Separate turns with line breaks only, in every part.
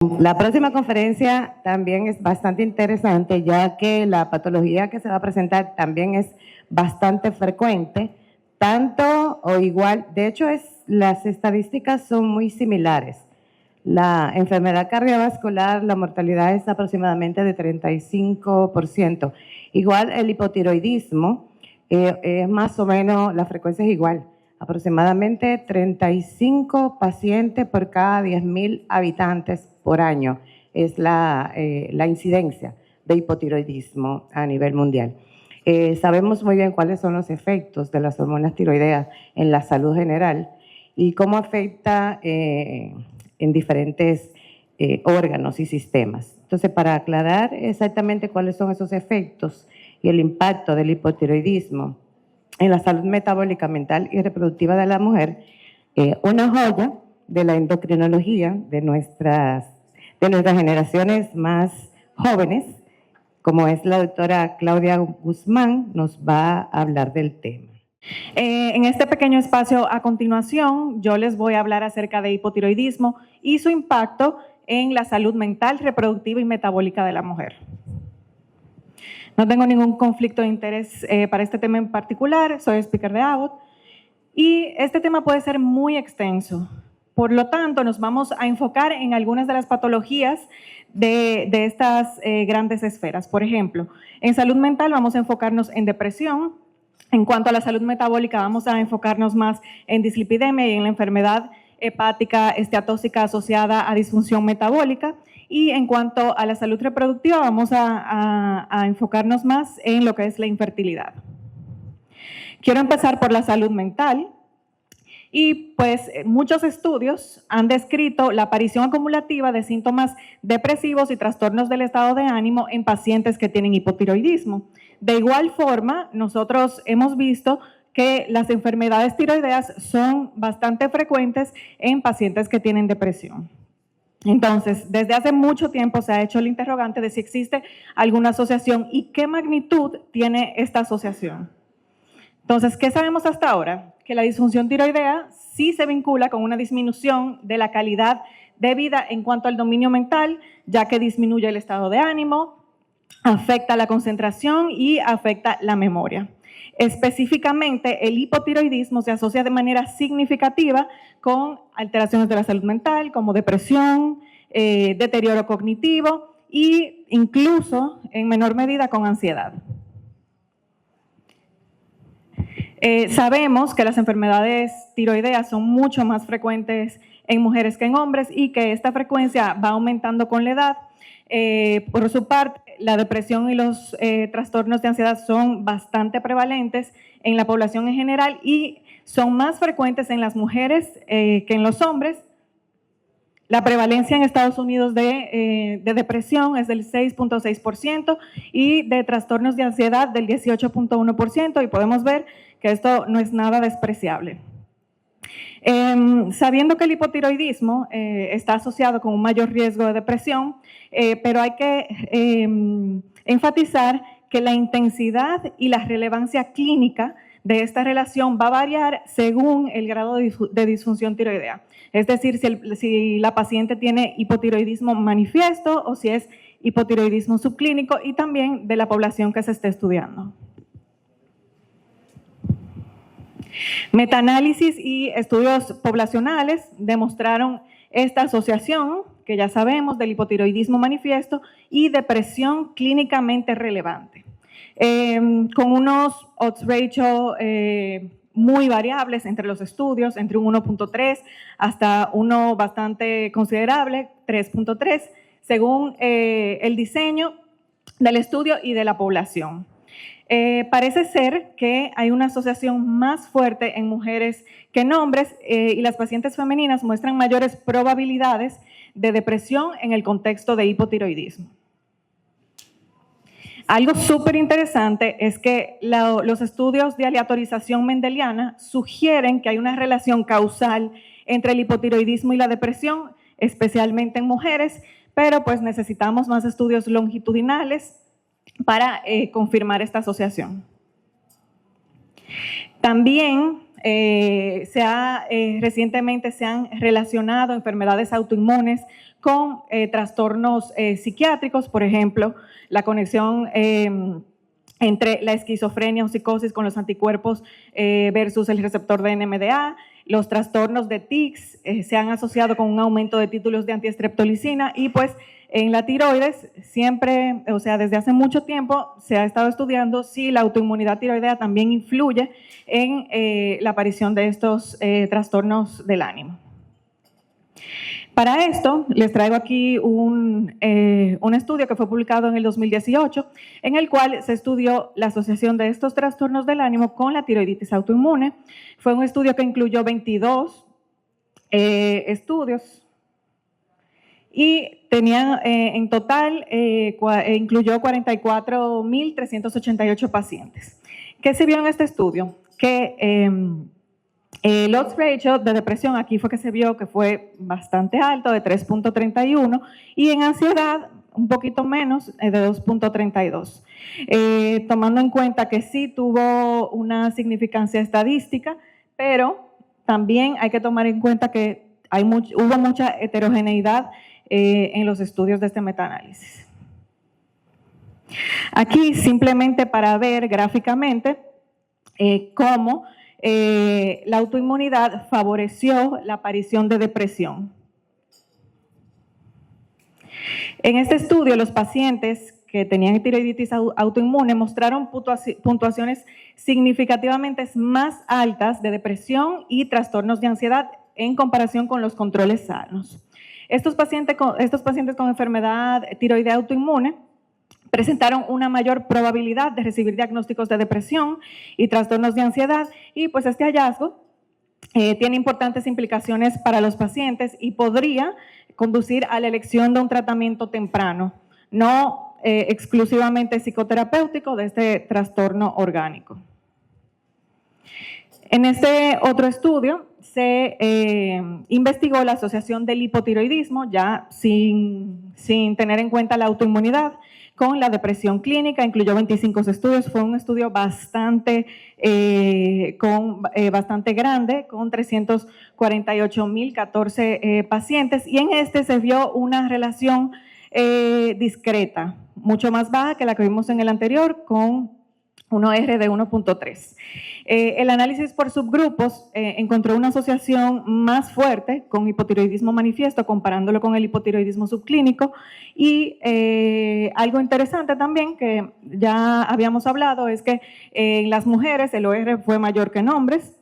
La próxima conferencia también es bastante interesante, ya que la patología que se va a presentar también es bastante frecuente, tanto o igual, de hecho las estadísticas son muy similares. La enfermedad cardiovascular, la mortalidad es aproximadamente de 35%. Igual el hipotiroidismo, es más o menos, la frecuencia es igual, aproximadamente 35 pacientes por cada 10.000 habitantes por año es la incidencia de hipotiroidismo a nivel mundial. Sabemos muy bien cuáles son los efectos de las hormonas tiroideas en la salud general y cómo afecta en diferentes órganos y sistemas. Entonces, para aclarar exactamente cuáles son esos efectos y el impacto del hipotiroidismo en la salud metabólica, mental y reproductiva de la mujer, una joya de la endocrinología de nuestras generaciones más jóvenes, como es la doctora Claudia Guzmán, nos va a hablar del tema.
En este pequeño espacio a continuación, yo les voy a hablar acerca de hipotiroidismo y su impacto en la salud mental, reproductiva y metabólica de la mujer. No tengo ningún conflicto de interés para este tema en particular, soy speaker de Abbott y este tema puede ser muy extenso. Por lo tanto, nos vamos a enfocar en algunas de las patologías de estas grandes esferas. Por ejemplo, en salud mental vamos a enfocarnos en depresión. En cuanto a la salud metabólica, vamos a enfocarnos más en dislipidemia y en la enfermedad hepática esteatóxica asociada a disfunción metabólica. Y en cuanto a la salud reproductiva, vamos a enfocarnos más en lo que es la infertilidad. Quiero empezar por la salud mental. Y pues muchos estudios han descrito la aparición acumulativa de síntomas depresivos y trastornos del estado de ánimo en pacientes que tienen hipotiroidismo. De igual forma, nosotros hemos visto que las enfermedades tiroideas son bastante frecuentes en pacientes que tienen depresión. Entonces, desde hace mucho tiempo se ha hecho el interrogante de si existe alguna asociación y qué magnitud tiene esta asociación. Entonces, ¿qué sabemos hasta ahora? Que la disfunción tiroidea sí se vincula con una disminución de la calidad de vida en cuanto al dominio mental, ya que disminuye el estado de ánimo, afecta la concentración y afecta la memoria. Específicamente, el hipotiroidismo se asocia de manera significativa con alteraciones de la salud mental, como depresión, deterioro cognitivo e incluso, en menor medida, con ansiedad. Sabemos que las enfermedades tiroideas son mucho más frecuentes en mujeres que en hombres y que esta frecuencia va aumentando con la edad. Por su parte, la depresión y los trastornos de ansiedad son bastante prevalentes en la población en general y son más frecuentes en las mujeres que en los hombres. La prevalencia en Estados Unidos de depresión es del 6.6% y de trastornos de ansiedad del 18.1%, y podemos ver que esto no es nada despreciable. Sabiendo que el hipotiroidismo está asociado con un mayor riesgo de depresión, pero hay que enfatizar que la intensidad y la relevancia clínica de esta relación va a variar según el grado de disfunción tiroidea. Es decir, si la paciente tiene hipotiroidismo manifiesto o si es hipotiroidismo subclínico, y también de la población que se esté estudiando. Metaanálisis y estudios poblacionales demostraron esta asociación, que ya sabemos, del hipotiroidismo manifiesto y depresión clínicamente relevante, con unos odds ratio muy variables entre los estudios, entre un 1.3 hasta uno bastante considerable, 3.3, según el diseño del estudio y de la población. Parece ser que hay una asociación más fuerte en mujeres que en hombres y las pacientes femeninas muestran mayores probabilidades de depresión en el contexto de hipotiroidismo. Algo súper interesante es que los estudios de aleatorización mendeliana sugieren que hay una relación causal entre el hipotiroidismo y la depresión, especialmente en mujeres, pero pues necesitamos más estudios longitudinales para confirmar esta asociación. También recientemente se han relacionado enfermedades autoinmunes con trastornos psiquiátricos, por ejemplo, la conexión entre la esquizofrenia o psicosis con los anticuerpos versus el receptor de NMDA. Los trastornos de tics se han asociado con un aumento de títulos de antiestreptolicina y pues en la tiroides siempre, o sea, desde hace mucho tiempo se ha estado estudiando si la autoinmunidad tiroidea también influye en la aparición de estos trastornos del ánimo. Para esto, les traigo aquí un estudio que fue publicado en el 2018, en el cual se estudió la asociación de estos trastornos del ánimo con la tiroiditis autoinmune. Fue un estudio que incluyó 22 estudios y tenía en total, incluyó 44.388 pacientes. ¿Qué se vio en este estudio? Que el odds ratio de depresión aquí fue que se vio que fue bastante alto, de 3.31, y en ansiedad un poquito menos, de 2.32. Tomando en cuenta que sí tuvo una significancia estadística, pero también hay que tomar en cuenta que hubo mucha heterogeneidad en los estudios de este metaanálisis. Aquí simplemente para ver gráficamente cómo la autoinmunidad favoreció la aparición de depresión. En este estudio, los pacientes que tenían tiroiditis autoinmune mostraron puntuaciones significativamente más altas de depresión y trastornos de ansiedad en comparación con los controles sanos. Estos pacientes con enfermedad tiroidea autoinmune presentaron una mayor probabilidad de recibir diagnósticos de depresión y trastornos de ansiedad, y pues este hallazgo tiene importantes implicaciones para los pacientes y podría conducir a la elección de un tratamiento temprano, no exclusivamente psicoterapéutico, de este trastorno orgánico. En este otro estudio se investigó la asociación del hipotiroidismo, ya sin tener en cuenta la autoinmunidad, con la depresión clínica. Incluyó 25 estudios, fue un estudio bastante grande, con 348.014 pacientes, y en este se vio una relación discreta, mucho más baja que la que vimos en el anterior, con un OR de 1.3. El análisis por subgrupos encontró una asociación más fuerte con hipotiroidismo manifiesto, comparándolo con el hipotiroidismo subclínico, y algo interesante también que ya habíamos hablado es que en las mujeres el OR fue mayor que en hombres,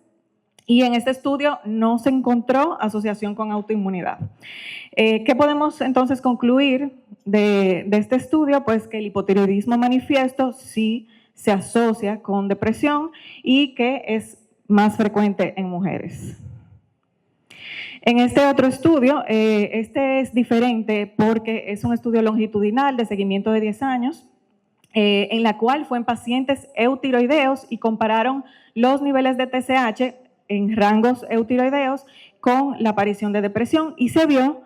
y en este estudio no se encontró asociación con autoinmunidad. ¿Qué podemos entonces concluir de este estudio? Pues que el hipotiroidismo manifiesto sí se asocia con depresión y que es más frecuente en mujeres. En este otro estudio, este es diferente porque es un estudio longitudinal de seguimiento de 10 años, en la cual fue en pacientes eutiroideos y compararon los niveles de TSH en rangos eutiroideos con la aparición de depresión, y se vio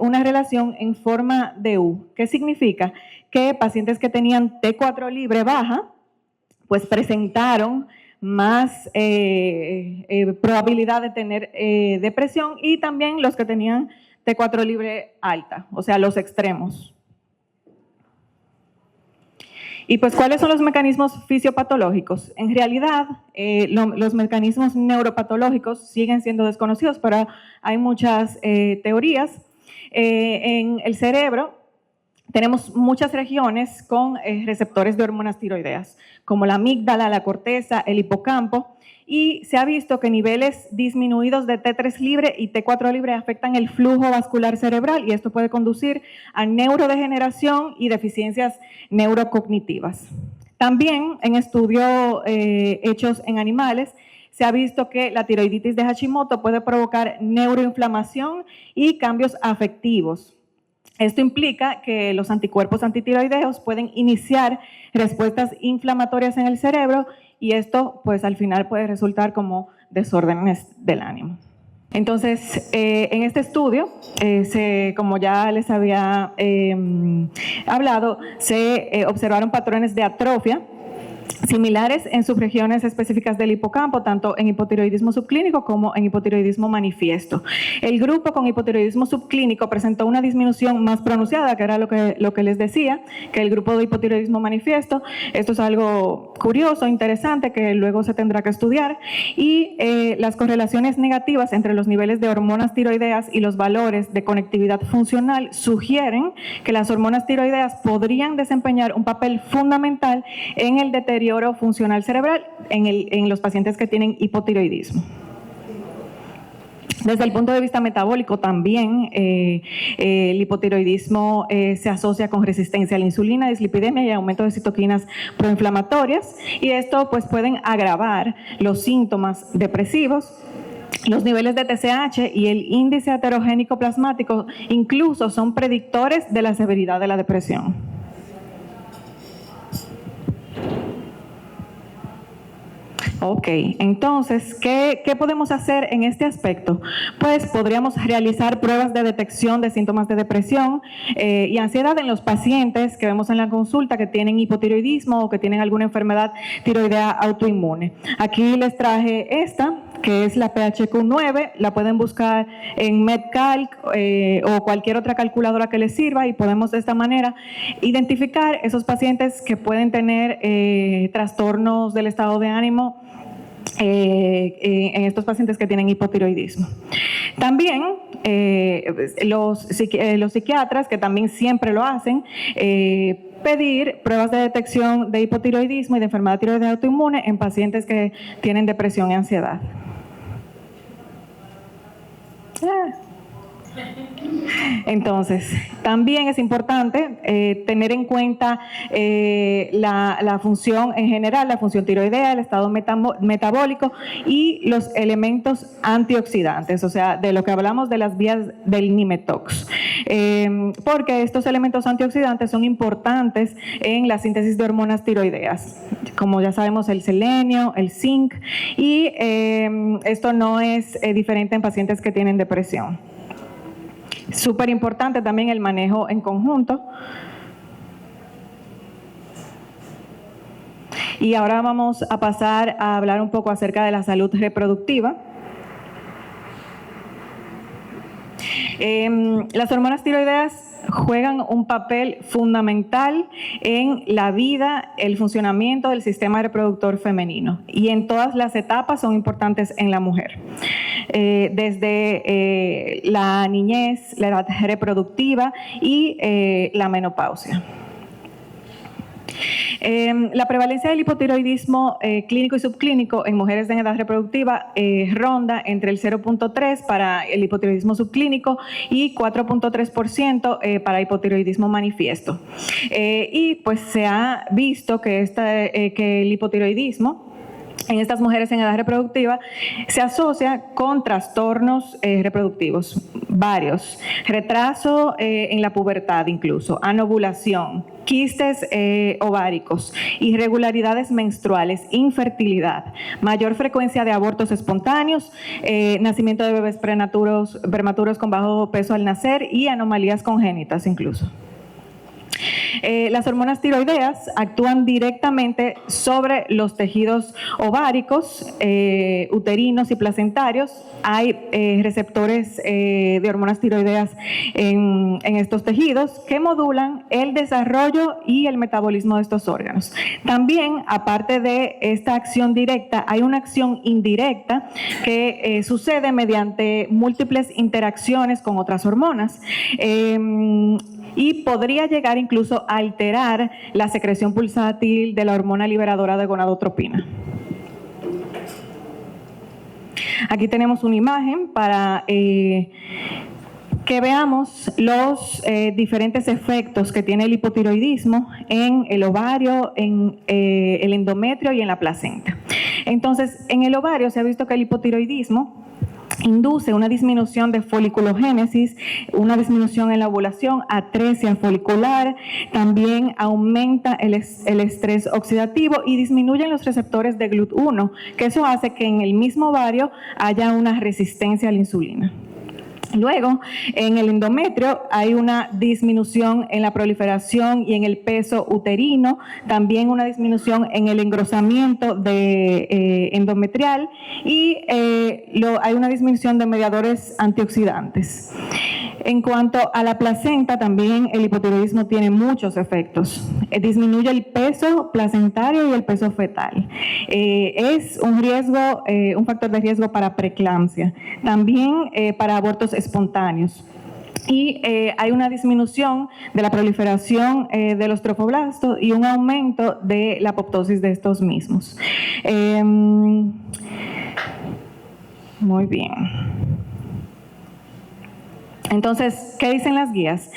una relación en forma de U. ¿Qué significa? Que pacientes que tenían T4 libre baja, pues presentaron más probabilidad de tener depresión, y también los que tenían T4 libre alta, o sea, los extremos. Y pues, ¿cuáles son los mecanismos fisiopatológicos? En realidad, los mecanismos neuropatológicos siguen siendo desconocidos, pero hay muchas teorías. En el cerebro tenemos muchas regiones con receptores de hormonas tiroideas, como la amígdala, la corteza, el hipocampo, y se ha visto que niveles disminuidos de T3 libre y T4 libre afectan el flujo vascular cerebral, y esto puede conducir a neurodegeneración y deficiencias neurocognitivas. También en estudios hechos en animales se ha visto que la tiroiditis de Hashimoto puede provocar neuroinflamación y cambios afectivos. Esto implica que los anticuerpos antitiroideos pueden iniciar respuestas inflamatorias en el cerebro, y esto pues al final puede resultar como desórdenes del ánimo. Entonces, en este estudio, como ya les había hablado, se observaron patrones de atrofia similares en subregiones específicas del hipocampo, tanto en hipotiroidismo subclínico como en hipotiroidismo manifiesto. El grupo con hipotiroidismo subclínico presentó una disminución más pronunciada, que era lo que les decía, que el grupo de hipotiroidismo manifiesto. Esto es algo curioso, interesante, que luego se tendrá que estudiar. Y las correlaciones negativas entre los niveles de hormonas tiroideas y los valores de conectividad funcional sugieren que las hormonas tiroideas podrían desempeñar un papel fundamental en el deterioro funcional cerebral en los pacientes que tienen hipotiroidismo. Desde el punto de vista metabólico también, el hipotiroidismo se asocia con resistencia a la insulina, dislipidemia y aumento de citoquinas proinflamatorias, y esto pues pueden agravar los síntomas depresivos. Los niveles de TSH y el índice heterogénico plasmático incluso son predictores de la severidad de la depresión. Ok, entonces, ¿qué podemos hacer en este aspecto? Pues podríamos realizar pruebas de detección de síntomas de depresión y ansiedad en los pacientes que vemos en la consulta que tienen hipotiroidismo o que tienen alguna enfermedad tiroidea autoinmune. Aquí les traje esta, que es la PHQ-9, la pueden buscar en MedCalc o cualquier otra calculadora que les sirva, y podemos de esta manera identificar esos pacientes que pueden tener trastornos del estado de ánimo en estos pacientes que tienen hipotiroidismo. También los psiquiatras, que también siempre lo hacen, pedir pruebas de detección de hipotiroidismo y de enfermedad tiroidea autoinmune en pacientes que tienen depresión y ansiedad. Entonces, también es importante tener en cuenta la función en general, la función tiroidea, el estado metabólico y los elementos antioxidantes, o sea, de lo que hablamos de las vías del nimetox, porque estos elementos antioxidantes son importantes en la síntesis de hormonas tiroideas, como ya sabemos, el selenio, el zinc, y esto no es diferente en pacientes que tienen depresión. Súper importante también el manejo en conjunto. Y ahora vamos a pasar a hablar un poco acerca de la salud reproductiva. Las hormonas tiroideas juegan un papel fundamental en la vida, el funcionamiento del sistema reproductor femenino, y en todas las etapas son importantes en la mujer. Desde la niñez, la edad reproductiva y la menopausia. La prevalencia del hipotiroidismo clínico y subclínico en mujeres en edad reproductiva ronda entre el 0.3 para el hipotiroidismo subclínico y 4.3% para hipotiroidismo manifiesto. Y pues se ha visto que el hipotiroidismo en estas mujeres en edad reproductiva se asocia con trastornos reproductivos, varios, retraso en la pubertad incluso, anovulación, quistes ováricos, irregularidades menstruales, infertilidad, mayor frecuencia de abortos espontáneos, nacimiento de bebés prematuros con bajo peso al nacer y anomalías congénitas incluso. Las hormonas tiroideas actúan directamente sobre los tejidos ováricos, uterinos y placentarios. Hay receptores de hormonas tiroideas en estos tejidos que modulan el desarrollo y el metabolismo de estos órganos. También, aparte de esta acción directa, hay una acción indirecta que sucede mediante múltiples interacciones con otras hormonas. Y podría llegar incluso a alterar la secreción pulsátil de la hormona liberadora de gonadotropina. Aquí tenemos una imagen para que veamos los diferentes efectos que tiene el hipotiroidismo en el ovario, en el endometrio y en la placenta. Entonces, en el ovario se ha visto que el hipotiroidismo induce una disminución de foliculogénesis, una disminución en la ovulación, atresia folicular, también aumenta el estrés oxidativo y disminuyen los receptores de GLUT1, que eso hace que en el mismo ovario haya una resistencia a la insulina. Luego, en el endometrio hay una disminución en la proliferación y en el peso uterino, también una disminución en el engrosamiento endometrial y hay una disminución de mediadores antioxidantes. En cuanto a la placenta, también el hipotiroidismo tiene muchos efectos. Disminuye el peso placentario y el peso fetal. Es un riesgo, un factor de riesgo para preeclampsia, también para abortos espontáneos. Y hay una disminución de la proliferación de los trofoblastos y un aumento de la apoptosis de estos mismos. Muy bien. Entonces, ¿qué dicen las guías?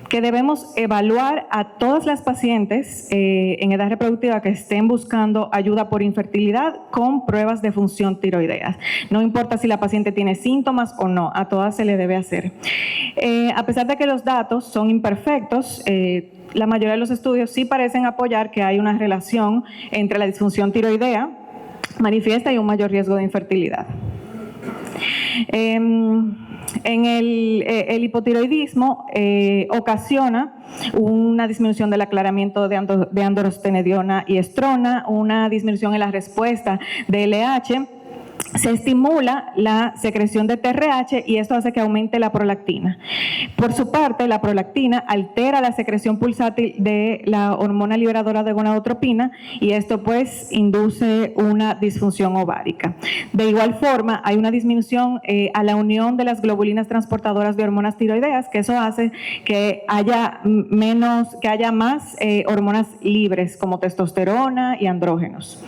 Que debemos evaluar a todas las pacientes en edad reproductiva que estén buscando ayuda por infertilidad con pruebas de función tiroidea. No importa si la paciente tiene síntomas o no, a todas se le debe hacer. A pesar de que los datos son imperfectos, la mayoría de los estudios sí parecen apoyar que hay una relación entre la disfunción tiroidea manifiesta y un mayor riesgo de infertilidad. El hipotiroidismo ocasiona una disminución del aclaramiento de androstenediona y estrona, una disminución en la respuesta de LH, se estimula la secreción de TRH y esto hace que aumente la prolactina. Por su parte, la prolactina altera la secreción pulsátil de la hormona liberadora de gonadotropina y esto pues induce una disfunción ovárica. De igual forma, hay una disminución a la unión de las globulinas transportadoras de hormonas tiroideas, que eso hace que haya más hormonas libres como testosterona y andrógenos.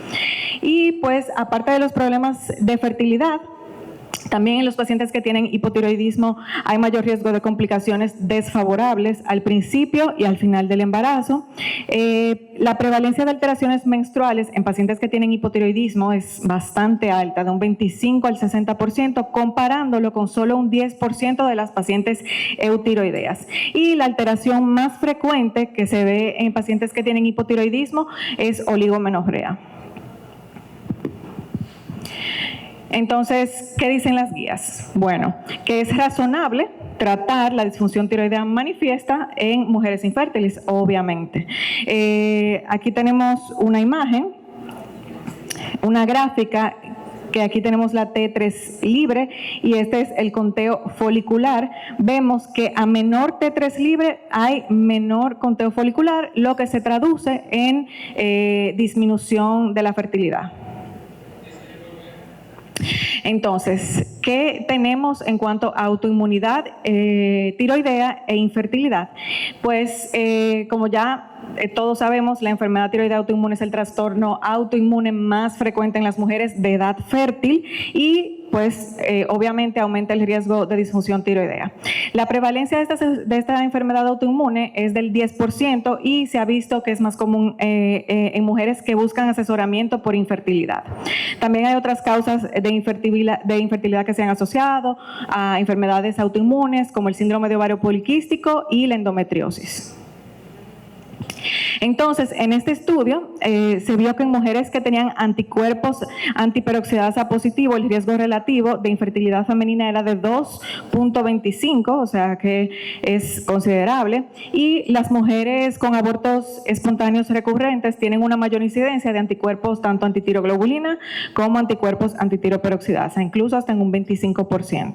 Y pues aparte de los problemas de fertilidad, también en los pacientes que tienen hipotiroidismo hay mayor riesgo de complicaciones desfavorables al principio y al final del embarazo. La prevalencia de alteraciones menstruales en pacientes que tienen hipotiroidismo es bastante alta, de un 25 al 60%, comparándolo con solo un 10% de las pacientes eutiroideas. Y la alteración más frecuente que se ve en pacientes que tienen hipotiroidismo es oligomenorrea. Entonces, ¿qué dicen las guías? Bueno, que es razonable tratar la disfunción tiroidea manifiesta en mujeres infértiles, obviamente. Aquí tenemos una imagen, una gráfica, que aquí tenemos la T3 libre y este es el conteo folicular. Vemos que a menor T3 libre hay menor conteo folicular, lo que se traduce en disminución de la fertilidad. Entonces, ¿qué tenemos en cuanto a autoinmunidad tiroidea e infertilidad? Pues, como ya todos sabemos, la enfermedad tiroidea autoinmune es el trastorno autoinmune más frecuente en las mujeres de edad fértil y pues obviamente aumenta el riesgo de disfunción tiroidea. La prevalencia de esta enfermedad autoinmune es del 10% y se ha visto que es más común en mujeres que buscan asesoramiento por infertilidad. También hay otras causas de infertilidad que se han asociado a enfermedades autoinmunes como el síndrome de ovario poliquístico y la endometriosis. Entonces, en este estudio se vio que en mujeres que tenían anticuerpos antiperoxidasa positivo, el riesgo relativo de infertilidad femenina era de 2.25, o sea que es considerable, y las mujeres con abortos espontáneos recurrentes tienen una mayor incidencia de anticuerpos tanto antitiroglobulina como anticuerpos antitiroperoxidasa, incluso hasta en un 25%.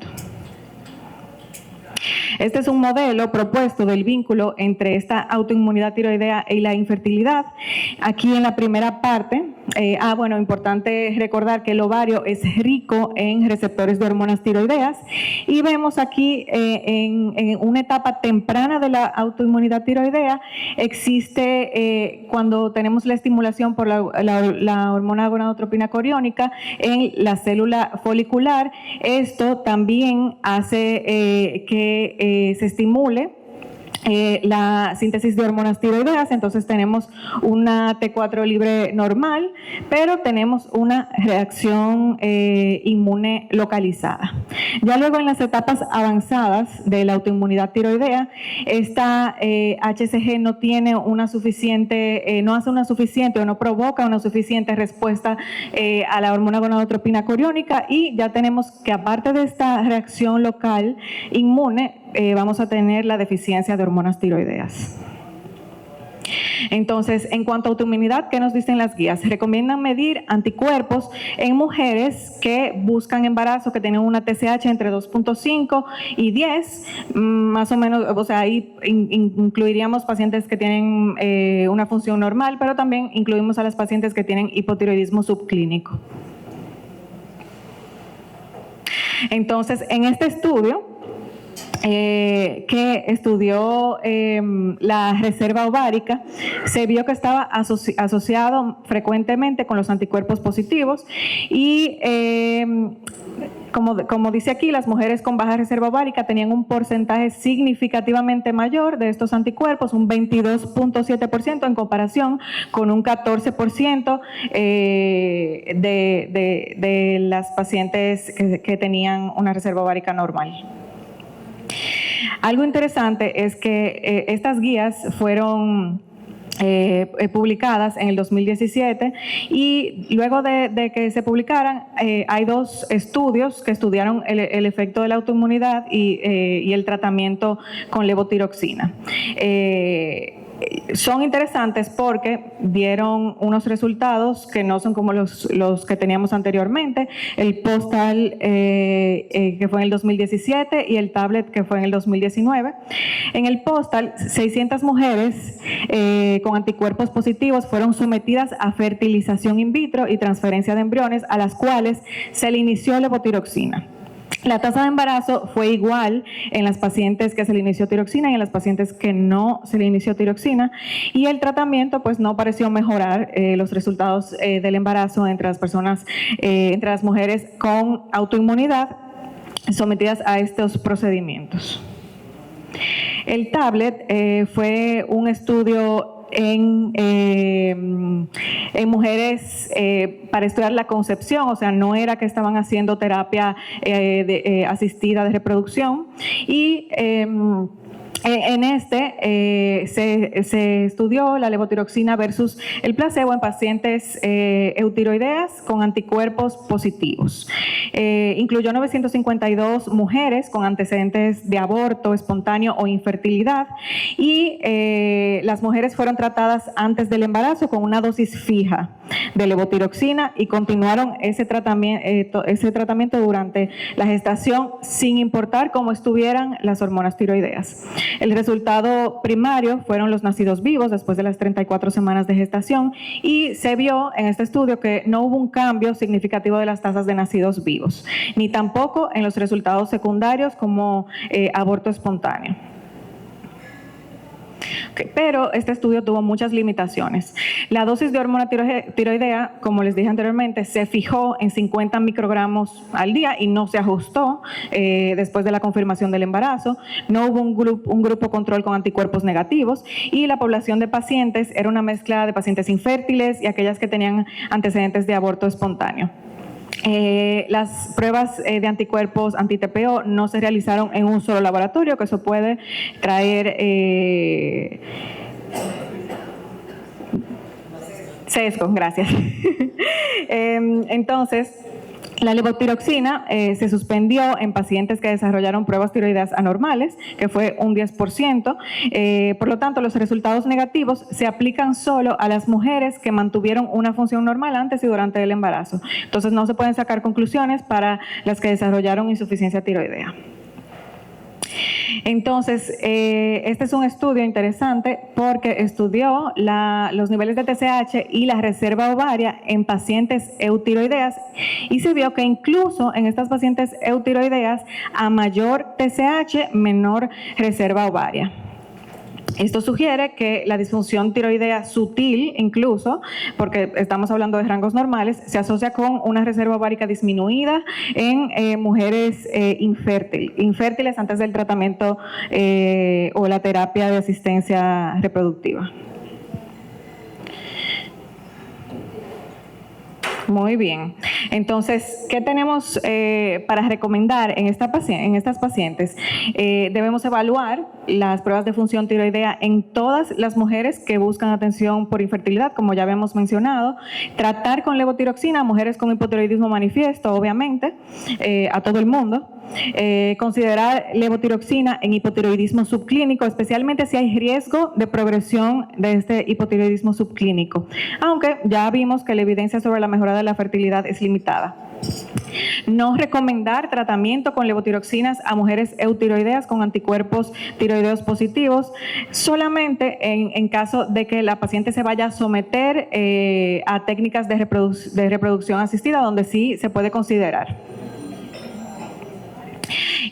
Este es un modelo propuesto del vínculo entre esta autoinmunidad tiroidea y la infertilidad. Aquí en la primera parte, bueno, importante recordar que el ovario es rico en receptores de hormonas tiroideas y vemos aquí en una etapa temprana de la autoinmunidad tiroidea existe cuando tenemos la estimulación por la hormona gonadotropina coriónica en la célula folicular. Esto también hace que se estimule la síntesis de hormonas tiroideas. Entonces tenemos una T4 libre normal, pero tenemos una reacción inmune localizada. Ya luego en las etapas avanzadas de la autoinmunidad tiroidea, esta HCG no tiene una suficiente, no hace una suficiente o no provoca una suficiente respuesta a la hormona gonadotropina coriónica, y ya tenemos que, aparte de esta reacción local inmune, vamos a tener la deficiencia de hormonas tiroideas. Entonces, en cuanto a autoinmunidad, ¿qué nos dicen las guías? Recomiendan medir anticuerpos en mujeres que buscan embarazo, que tienen una TSH entre 2.5 y 10, más o menos. O sea, ahí incluiríamos pacientes que tienen una función normal, pero también incluimos a las pacientes que tienen hipotiroidismo subclínico. Entonces, en este estudio, que estudió la reserva ovárica, se vio que estaba asociado frecuentemente con los anticuerpos positivos, y como dice aquí, las mujeres con baja reserva ovárica tenían un porcentaje significativamente mayor de estos anticuerpos, un 22.7% en comparación con un 14% de las pacientes que tenían una reserva ovárica normal. Algo interesante es que estas guías fueron publicadas en el 2017, y luego de que se publicaran, hay dos estudios que estudiaron el efecto de la autoinmunidad y el tratamiento con levotiroxina. Son interesantes porque dieron unos resultados que no son como los que teníamos anteriormente: el postal que fue en el 2017 y el tablet que fue en el 2019. En el postal, 600 mujeres con anticuerpos positivos fueron sometidas a fertilización in vitro y transferencia de embriones, a las cuales se le inició levotiroxina. La tasa de embarazo fue igual en las pacientes que se le inició tiroxina y en las pacientes que no se le inició tiroxina, y el tratamiento pues no pareció mejorar los resultados del embarazo entre las personas, entre las mujeres con autoinmunidad sometidas a estos procedimientos. El tablet fue un estudio en mujeres para estudiar la concepción, o sea, no era que estaban haciendo terapia asistida de reproducción, y en se estudió la levotiroxina versus el placebo en pacientes eutiroideas con anticuerpos positivos. Incluyó 952 mujeres con antecedentes de aborto espontáneo o infertilidad, y las mujeres fueron tratadas antes del embarazo con una dosis fija de levotiroxina y continuaron ese tratamiento durante la gestación, sin importar cómo estuvieran las hormonas tiroideas. El resultado primario fueron los nacidos vivos después de las 34 semanas de gestación, y se vio en este estudio que no hubo un cambio significativo de las tasas de nacidos vivos, ni tampoco en los resultados secundarios como aborto espontáneo. Pero este estudio tuvo muchas limitaciones. La dosis de hormona tiroidea, como les dije anteriormente, se fijó en 50 microgramos al día y no se ajustó después de la confirmación del embarazo. No hubo un grupo control con anticuerpos negativos, y la población de pacientes era una mezcla de pacientes infértiles y aquellas que tenían antecedentes de aborto espontáneo. Las pruebas de anticuerpos anti-TPO no se realizaron en un solo laboratorio, que eso puede traer sesgo. Gracias. Entonces, la levotiroxina se suspendió en pacientes que desarrollaron pruebas tiroideas anormales, que fue un 10%. Por lo tanto, los resultados negativos se aplican solo a las mujeres que mantuvieron una función normal antes y durante el embarazo. Entonces, no se pueden sacar conclusiones para las que desarrollaron insuficiencia tiroidea. Entonces, este es un estudio interesante porque estudió los niveles de TSH y la reserva ovaria en pacientes eutiroideas, y se vio que incluso en estas pacientes eutiroideas, a mayor TSH, menor reserva ovaria. Esto sugiere que la disfunción tiroidea sutil, incluso, porque estamos hablando de rangos normales, se asocia con una reserva ovárica disminuida en mujeres infértiles antes del tratamiento o la terapia de asistencia reproductiva. Muy bien. Entonces, ¿qué tenemos para recomendar en estas pacientes? Debemos evaluar las pruebas de función tiroidea en todas las mujeres que buscan atención por infertilidad, como ya habíamos mencionado. Tratar con levotiroxina a mujeres con hipotiroidismo manifiesto, obviamente, a todo el mundo. Considerar levotiroxina en hipotiroidismo subclínico, especialmente si hay riesgo de progresión de este hipotiroidismo subclínico, aunque ya vimos que la evidencia sobre la mejora de la fertilidad es limitada. No recomendar tratamiento con levotiroxinas a mujeres eutiroideas con anticuerpos tiroideos positivos, solamente en caso de que la paciente se vaya a someter a técnicas de reproducción asistida, donde sí se puede considerar.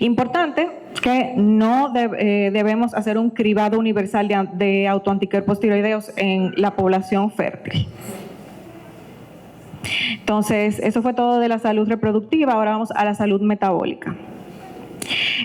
Importante que no debemos hacer un cribado universal de autoanticuerpos tiroideos en la población fértil. Entonces, eso fue todo de la salud reproductiva. Ahora vamos a la salud metabólica.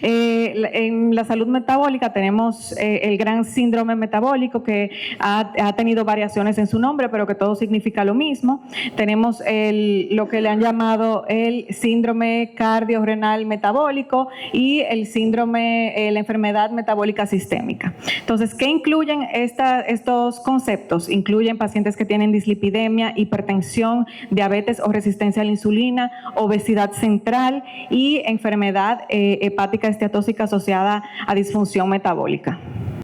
En la salud metabólica tenemos el gran síndrome metabólico, que ha tenido variaciones en su nombre, pero que todo significa lo mismo. Tenemos lo que le han llamado el síndrome cardiorrenal metabólico y el síndrome, la enfermedad metabólica sistémica. Entonces, ¿qué incluyen estos conceptos? Incluyen pacientes que tienen dislipidemia, hipertensión, diabetes o resistencia a la insulina, obesidad central y enfermedad hepática esteatóxica asociada a disfunción metabólica.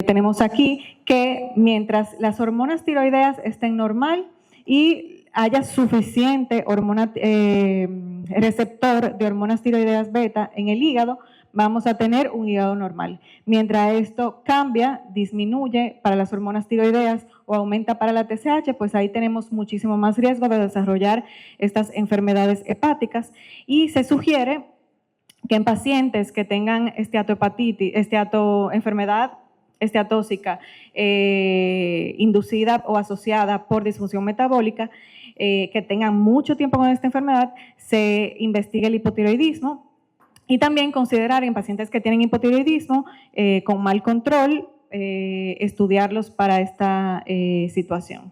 Tenemos aquí que mientras las hormonas tiroideas estén normal y haya suficiente receptor de hormonas tiroideas beta en el hígado, vamos a tener un hígado normal. Mientras esto cambia, disminuye para las hormonas tiroideas o aumenta para la TSH, pues ahí tenemos muchísimo más riesgo de desarrollar estas enfermedades hepáticas, y se sugiere que en pacientes que tengan enfermedad esteatóxica inducida o asociada por disfunción metabólica, que tengan mucho tiempo con esta enfermedad, se investigue el hipotiroidismo, y también considerar en pacientes que tienen hipotiroidismo con mal control, estudiarlos para esta situación.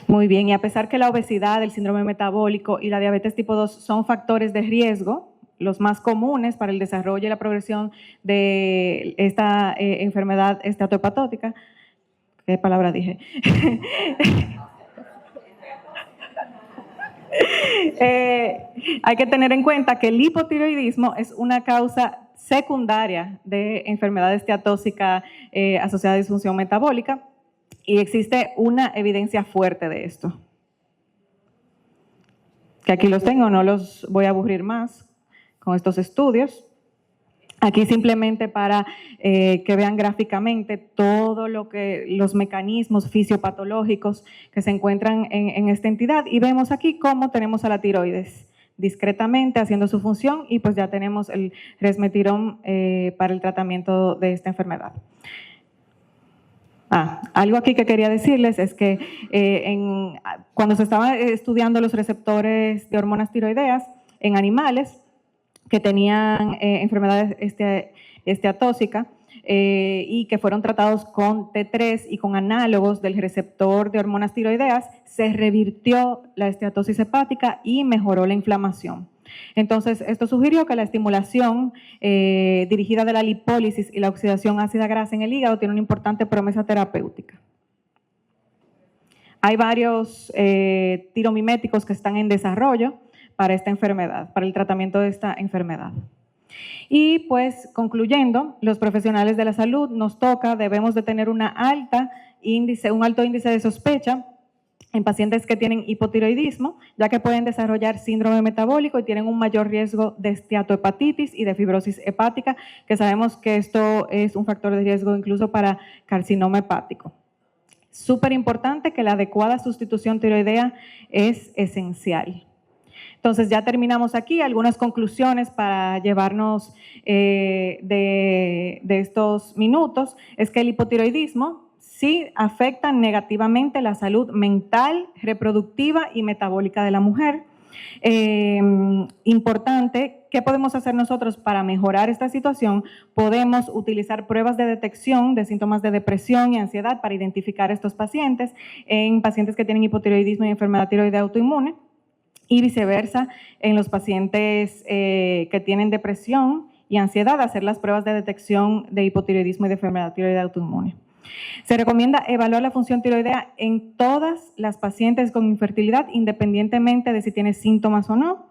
Muy bien, y a pesar que la obesidad, el síndrome metabólico y la diabetes tipo 2 son factores de riesgo, los más comunes para el desarrollo y la progresión de esta enfermedad esteatohepatótica, ¿qué palabra dije? Hay que tener en cuenta que el hipotiroidismo es una causa secundaria de enfermedad esteatóxica asociada a disfunción metabólica, y existe una evidencia fuerte de esto. Que aquí los tengo, no los voy a aburrir más con estos estudios. Aquí simplemente para que vean gráficamente todo los mecanismos fisiopatológicos que se encuentran en esta entidad, y vemos aquí cómo tenemos a la tiroides discretamente haciendo su función, y pues ya tenemos el resmetirón para el tratamiento de esta enfermedad. Algo aquí que quería decirles es que cuando se estaban estudiando los receptores de hormonas tiroideas en animales que tenían enfermedades esteatóxica y que fueron tratados con T3 y con análogos del receptor de hormonas tiroideas, se revirtió la esteatosis hepática y mejoró la inflamación. Entonces, esto sugirió que la estimulación dirigida de la lipólisis y la oxidación ácida grasa en el hígado tiene una importante promesa terapéutica. Hay varios tiromiméticos que están en desarrollo para esta enfermedad, para el tratamiento de esta enfermedad. Y pues, concluyendo, los profesionales de la salud debemos de tener un alto índice de sospecha en pacientes que tienen hipotiroidismo, ya que pueden desarrollar síndrome metabólico y tienen un mayor riesgo de esteatohepatitis y de fibrosis hepática, que sabemos que esto es un factor de riesgo incluso para carcinoma hepático. Súper importante que la adecuada sustitución tiroidea es esencial. Entonces ya terminamos aquí. Algunas conclusiones para llevarnos de estos minutos es que el hipotiroidismo sí afecta negativamente la salud mental, reproductiva y metabólica de la mujer. Importante, ¿qué podemos hacer nosotros para mejorar esta situación? Podemos utilizar pruebas de detección de síntomas de depresión y ansiedad para identificar estos pacientes en pacientes que tienen hipotiroidismo y enfermedad tiroidea autoinmune, y viceversa en los pacientes que tienen depresión y ansiedad, hacer las pruebas de detección de hipotiroidismo y de enfermedad tiroidea autoinmune. Se recomienda evaluar la función tiroidea en todas las pacientes con infertilidad, independientemente de si tiene síntomas o no.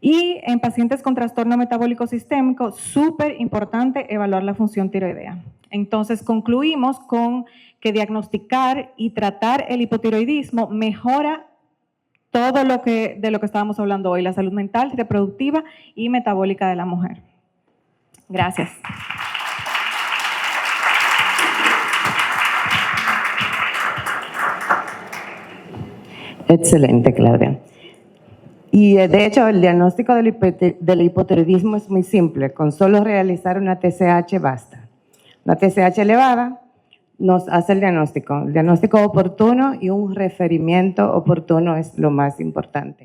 Y en pacientes con trastorno metabólico sistémico, súper importante evaluar la función tiroidea. Entonces, concluimos con que diagnosticar y tratar el hipotiroidismo mejora todo de lo que estábamos hablando hoy, la salud mental, reproductiva y metabólica de la mujer. Gracias.
Excelente, Claudia. Y de hecho, el diagnóstico del hipotiroidismo es muy simple. Con solo realizar una TSH basta. Una TSH elevada nos hace el diagnóstico. El diagnóstico oportuno y un referimiento oportuno es lo más importante.